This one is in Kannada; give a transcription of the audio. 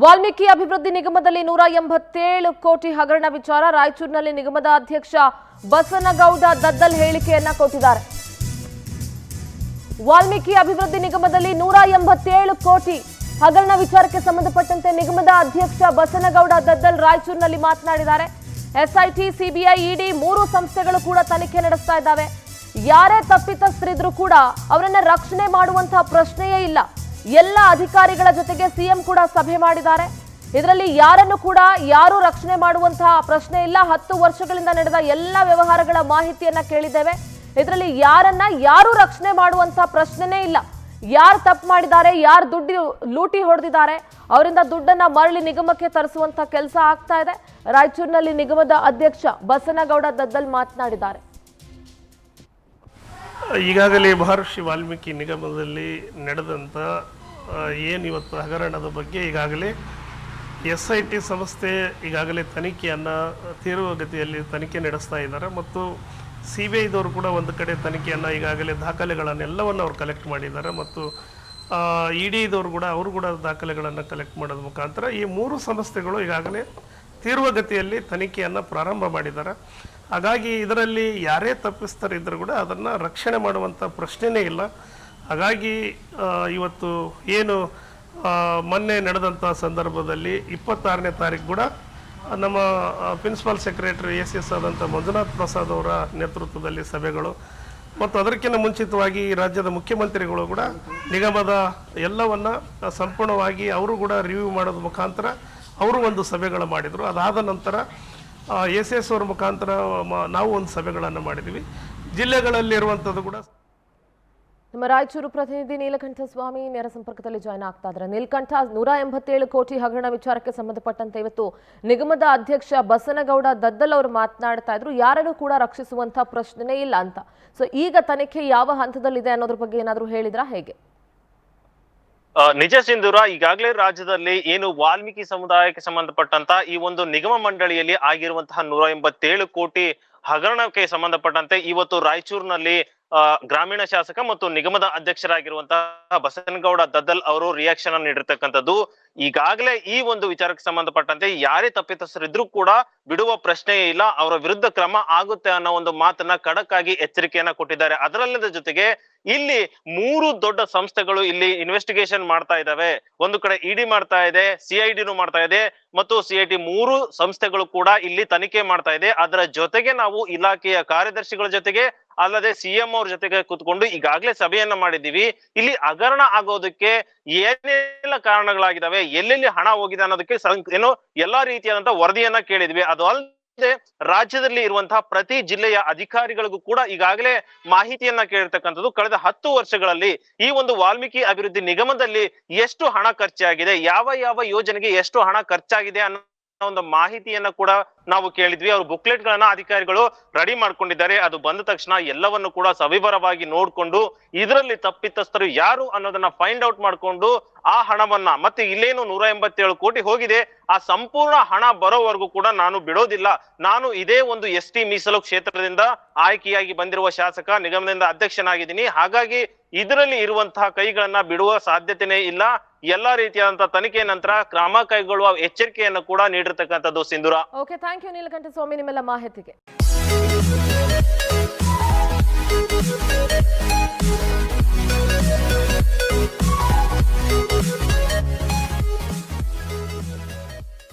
ವಾಲ್ಮೀಕಿ ಅಭಿವೃದ್ಧಿ ನಿಗಮದಲ್ಲಿ 187 ಕೋಟಿ ಹಗರಣ ವಿಚಾರ ರಾಯಚೂರಿನಲ್ಲಿ ನಿಗಮದ ಅಧ್ಯಕ್ಷ ಬಸನಗೌಡ ದದ್ದಲ್ ಹೇಳಿಕೆಯನ್ನ ಕೊಟ್ಟಿದ್ದಾರೆ. ವಾಲ್ಮೀಕಿ ಅಭಿವೃದ್ಧಿ ನಿಗಮದಲ್ಲಿ 187 ಕೋಟಿ ಹಗರಣ ವಿಚಾರಕ್ಕೆ ಸಂಬಂಧಪಟ್ಟಂತೆ ನಿಗಮದ ಅಧ್ಯಕ್ಷ ಬಸನಗೌಡ ದದ್ದಲ್ ರಾಯಚೂರಿನಲ್ಲಿ ಮಾತನಾಡಿದ್ದಾರೆ. ಎಸ್ಐಟಿ, ಸಿಬಿಐ, ಇಡಿ 3 ಸಂಸ್ಥೆಗಳು ಕೂಡ ತನಿಖೆ ನಡೆಸ್ತಾ ಇದ್ದಾವೆ. ಯಾರೇ ತಪ್ಪಿತಸ್ಥರಿದ್ರು ಕೂಡ ಅವರನ್ನ ರಕ್ಷಣೆ ಮಾಡುವಂತಹ ಪ್ರಶ್ನೆಯೇ ಇಲ್ಲ. ಎಲ್ಲ ಅಧಿಕಾರಿಗಳ ಜೊತೆಗೆ ಸಿಎಂ ಕೂಡ ಸಭೆ ಮಾಡಿದ್ದಾರೆ. ಇದರಲ್ಲಿ ಯಾರನ್ನು ಕೂಡ ಯಾರು ರಕ್ಷಣೆ ಮಾಡುವಂತಹ ಪ್ರಶ್ನೆ ಇಲ್ಲ. 10 ವರ್ಷಗಳಿಂದ ನಡೆದ ಎಲ್ಲ ವ್ಯವಹಾರಗಳ ಮಾಹಿತಿಯನ್ನ ಕೇಳಿದ್ದೇವೆ. ಇದರಲ್ಲಿ ಯಾರು ರಕ್ಷಣೆ ಮಾಡುವಂತಹ ಪ್ರಶ್ನೆನೇ ಇಲ್ಲ. ಯಾರು ತಪ್ಪು ಮಾಡಿದ್ದಾರೆ, ಯಾರು ದುಡ್ಡು ಲೂಟಿ ಹೊಡೆದಿದ್ದಾರೆ, ಅವರಿಂದ ದುಡ್ಡನ್ನ ಮರಳಿ ನಿಗಮಕ್ಕೆ ತರಿಸುವಂತ ಕೆಲಸ ಆಗ್ತಾ ಇದೆ. ರಾಯಚೂರಿನಲ್ಲಿ ನಿಗಮದ ಅಧ್ಯಕ್ಷ ಬಸನಗೌಡ ದದ್ದಲ್ ಮಾತನಾಡಿದ್ದಾರೆ. ಈಗಾಗಲೇ ಮಹರ್ಷಿ ವಾಲ್ಮೀಕಿ ನಿಗಮದಲ್ಲಿ ನಡೆದಂಥ ಏನಿವತ್ತು ಹಗರಣದ ಬಗ್ಗೆ ಈಗಾಗಲೇ SIT ಸಂಸ್ಥೆ ಈಗಾಗಲೇ ತನಿಖೆಯನ್ನು ತೀವ್ರಗತಿಯಲ್ಲಿ ತನಿಖೆ ನಡೆಸ್ತಾ ಇದ್ದಾರೆ. ಮತ್ತು CBIದವರು ಕೂಡ ಒಂದು ಕಡೆ ತನಿಖೆಯನ್ನು ಈಗಾಗಲೇ ದಾಖಲೆಗಳನ್ನೆಲ್ಲವನ್ನು ಅವ್ರು ಕಲೆಕ್ಟ್ ಮಾಡಿದ್ದಾರೆ. ಮತ್ತು EDದವರು ಕೂಡ ಅವರು ಕೂಡ ದಾಖಲೆಗಳನ್ನು ಕಲೆಕ್ಟ್ ಮಾಡೋದ್ರ ಮುಖಾಂತರ ಈ 3 ಸಂಸ್ಥೆಗಳು ಈಗಾಗಲೇ ತೀವ್ರಗತಿಯಲ್ಲಿ ತನಿಖೆಯನ್ನು ಪ್ರಾರಂಭ ಮಾಡಿದ್ದಾರೆ. ಹಾಗಾಗಿ ಇದರಲ್ಲಿ ಯಾರೇ ತಪ್ಪಿಸ್ತರಿದ್ದರೂ ಕೂಡ ಅದನ್ನು ರಕ್ಷಣೆ ಮಾಡುವಂಥ ಪ್ರಶ್ನೆಯೇ ಇಲ್ಲ. ಹಾಗಾಗಿ ಇವತ್ತು ಏನು ಮೊನ್ನೆ ನಡೆದಂಥ ಸಂದರ್ಭದಲ್ಲಿ 26ನೇ ತಾರೀಕು ಕೂಡ ನಮ್ಮ ಪ್ರಿನ್ಸಿಪಾಲ್ ಸೆಕ್ರೆಟರಿ SS ಆದಂಥ ಮಂಜುನಾಥ್ ಪ್ರಸಾದ್ ಅವರ ನೇತೃತ್ವದಲ್ಲಿ ಸಭೆಗಳು ಮತ್ತು ಅದಕ್ಕಿಂತ ಮುಂಚಿತವಾಗಿ ರಾಜ್ಯದ ಮುಖ್ಯಮಂತ್ರಿಗಳು ಕೂಡ ನಿಗಮದ ಎಲ್ಲವನ್ನು ಸಂಪೂರ್ಣವಾಗಿ ಅವರು ಕೂಡ ರಿವ್ಯೂ ಮಾಡೋದ್ರ ಮುಖಾಂತರ ಅವರು ಒಂದು ಸಭೆಗಳು ಮಾಡಿದರು. ಅದಾದ ನಂತರ SS ಅವರ ಮುಖಾಂತರ ನಾವು ಒಂದು ಸಭೆಗಳನ್ನು ಮಾಡಿದ್ವಿ. ಜಿಲ್ಲೆಗಳಲ್ಲಿರುವಂಥದ್ದು ಕೂಡ ನಮ್ಮ ರಾಯಚೂರು ಪ್ರತಿನಿಧಿ ನೀಲಕಂಠ ಸ್ವಾಮಿ ನೇರ ಸಂಪರ್ಕದಲ್ಲಿ ಜಾಯ್ನ್ ಆಗ್ತಾ ಇದ್ದಾರೆ. ನೀಲಕಂಠ, 187 ಕೋಟಿ ಹಗರಣ ವಿಚಾರಕ್ಕೆ ಸಂಬಂಧಪಟ್ಟಂತೆ ಇವತ್ತು ನಿಗಮದ ಅಧ್ಯಕ್ಷ ಬಸನಗೌಡ ದದ್ದಲ್ ಅವರು ಮಾತನಾಡ್ತಾ ಇದ್ರು. ಯಾರನ್ನು ಕೂಡ ರಕ್ಷಿಸುವಂತ ಪ್ರಶ್ನೆನೇ ಇಲ್ಲ ಅಂತ. ಸೊ ಈಗ ತನಿಖೆ ಯಾವ ಹಂತದಲ್ಲಿದೆ ಅನ್ನೋದ್ರ ಬಗ್ಗೆ ಏನಾದರೂ ಹೇಳಿದ್ರಾ, ಹೇಗೆ? ನಿಜ ಸಿಂಧೂರ, ಈಗಾಗಲೇ ರಾಜ್ಯದಲ್ಲಿ ಏನು ವಾಲ್ಮೀಕಿ ಸಮುದಾಯಕ್ಕೆ ಸಂಬಂಧಪಟ್ಟಂತ ಈ ಒಂದು ನಿಗಮ ಮಂಡಳಿಯಲ್ಲಿ ಆಗಿರುವಂತಹ 187 ಕೋಟಿ ಹಗರಣಕ್ಕೆ ಸಂಬಂಧಪಟ್ಟಂತೆ ಇವತ್ತು ರಾಯಚೂರಿನಲ್ಲಿ ಗ್ರಾಮೀಣ ಶಾಸಕ ಮತ್ತು ನಿಗಮದ ಅಧ್ಯಕ್ಷರಾಗಿರುವಂತಹ ಬಸನಗೌಡ ದದ್ದಲ್ ಅವರು ರಿಯಾಕ್ಷನ್ ಅನ್ನು ನೀಡಿರ್ತಕ್ಕಂಥದ್ದು. ಈಗಾಗಲೇ ಈ ಒಂದು ವಿಚಾರಕ್ಕೆ ಸಂಬಂಧಪಟ್ಟಂತೆ ಯಾರೇ ತಪ್ಪಿತಸ್ಥರಿದ್ರೂ ಕೂಡ ಬಿಡುವ ಪ್ರಶ್ನೆಯೇ ಇಲ್ಲ, ಅವರ ವಿರುದ್ಧ ಕ್ರಮ ಆಗುತ್ತೆ ಅನ್ನೋ ಒಂದು ಮಾತನ್ನ ಖಡಕ್ ಆಗಿ ಎಚ್ಚರಿಕೆಯನ್ನ ಕೊಟ್ಟಿದ್ದಾರೆ. ಅದರಲ್ಲದ ಜೊತೆಗೆ ಇಲ್ಲಿ 3 ದೊಡ್ಡ ಸಂಸ್ಥೆಗಳು ಇಲ್ಲಿ ಇನ್ವೆಸ್ಟಿಗೇಷನ್ ಮಾಡ್ತಾ ಇದ್ದಾವೆ. ಒಂದು ಕಡೆ ED ಮಾಡ್ತಾ ಇದೆ, CIDನು ಮಾಡ್ತಾ ಇದೆ ಮತ್ತು CIT 3 ಸಂಸ್ಥೆಗಳು ಕೂಡ ಇಲ್ಲಿ ತನಿಖೆ ಮಾಡ್ತಾ ಇದೆ. ಅದರ ಜೊತೆಗೆ ನಾವು ಇಲಾಖೆಯ ಕಾರ್ಯದರ್ಶಿಗಳ ಜೊತೆಗೆ ಅಲ್ಲದೆ CM ಅವ್ರ ಜೊತೆಗೆ ಕೂತ್ಕೊಂಡು ಈಗಾಗಲೇ ಸಭೆಯನ್ನ ಮಾಡಿದ್ದೀವಿ. ಇಲ್ಲಿ ಹಗರಣ ಆಗೋದಕ್ಕೆ ಏನೆಲ್ಲ ಕಾರಣಗಳಾಗಿದ್ದಾವೆ, ಎಲ್ಲೆಲ್ಲಿ ಹಣ ಹೋಗಿದೆ ಅನ್ನೋದಕ್ಕೆ ಏನು ಎಲ್ಲಾ ರೀತಿಯಾದಂತಹ ವರದಿಯನ್ನ ಕೇಳಿದ್ವಿ. ಅದು ಅಲ್ಲದೆ ರಾಜ್ಯದಲ್ಲಿ ಇರುವಂತಹ ಪ್ರತಿ ಜಿಲ್ಲೆಯ ಅಧಿಕಾರಿಗಳಿಗೂ ಕೂಡ ಈಗಾಗಲೇ ಮಾಹಿತಿಯನ್ನ ಕೇಳಿರ್ತಕ್ಕಂಥದ್ದು. ಕಳೆದ 10 ವರ್ಷಗಳಲ್ಲಿ ಈ ಒಂದು ವಾಲ್ಮೀಕಿ ಅಭಿವೃದ್ಧಿ ನಿಗಮದಲ್ಲಿ ಎಷ್ಟು ಹಣ ಖರ್ಚಾಗಿದೆ, ಯಾವ ಯೋಜನೆಗೆ ಎಷ್ಟು ಹಣ ಖರ್ಚಾಗಿದೆ ಅನ್ನೋ ಒಂದು ಮಾಹಿತಿಯನ್ನ ಕೂಡ ನಾವು ಕೇಳಿದ್ವಿ. ಅವರು ಬುಕ್ಲೆಟ್ ಗಳನ್ನ ಅಧಿಕಾರಿಗಳು ರೆಡಿ ಮಾಡ್ಕೊಂಡಿದ್ದಾರೆ. ಅದು ಬಂದ ತಕ್ಷಣ ಎಲ್ಲವನ್ನು ಕೂಡ ಸವಿವರವಾಗಿ ನೋಡ್ಕೊಂಡು ಇದರಲ್ಲಿ ತಪ್ಪಿತಸ್ಥರು ಯಾರು ಅನ್ನೋದನ್ನ ಫೈಂಡ್ ಔಟ್ ಮಾಡ್ಕೊಂಡು ಆ ಹಣವನ್ನ ಮತ್ತೆ ಇಲ್ಲೇನು 187 ಕೋಟಿ ಹೋಗಿದೆ ಆ ಸಂಪೂರ್ಣ ಹಣ ಬರೋವರೆಗೂ ಕೂಡ ನಾನು ಬಿಡೋದಿಲ್ಲ. ನಾನು ಇದೇ ಒಂದು ST ಮೀಸಲು ಕ್ಷೇತ್ರದಿಂದ ಆಯ್ಕೆಯಾಗಿ ಬಂದಿರುವ ಶಾಸಕ, ನಿಗಮದಿಂದ ಅಧ್ಯಕ್ಷನಾಗಿದ್ದೀನಿ. ಹಾಗಾಗಿ ಇದರಲ್ಲಿ ಇರುವಂತಹ ಕೈಗಳನ್ನ ಬಿಡುವ ಸಾಧ್ಯತೆನೇ ಇಲ್ಲ. ಎಲ್ಲಾ ರೀತಿಯಾದಂತಹ ತನಿಖೆ ನಂತರ ಕ್ರಮ ಕೈಗೊಳ್ಳುವ ಎಚ್ಚರಿಕೆಯನ್ನು ಕೂಡ ನೀಡಿರ್ತಕ್ಕಂಥದ್ದು. ಸಿಂಧೂರ. ಓಕೆ, ಥ್ಯಾಂಕ್ ಯು ನೀಲಕಂಠ ಸ್ವಾಮಿ ನಿಮ್ಮೆಲ್ಲ ಮಾಹಿತಿಗೆ.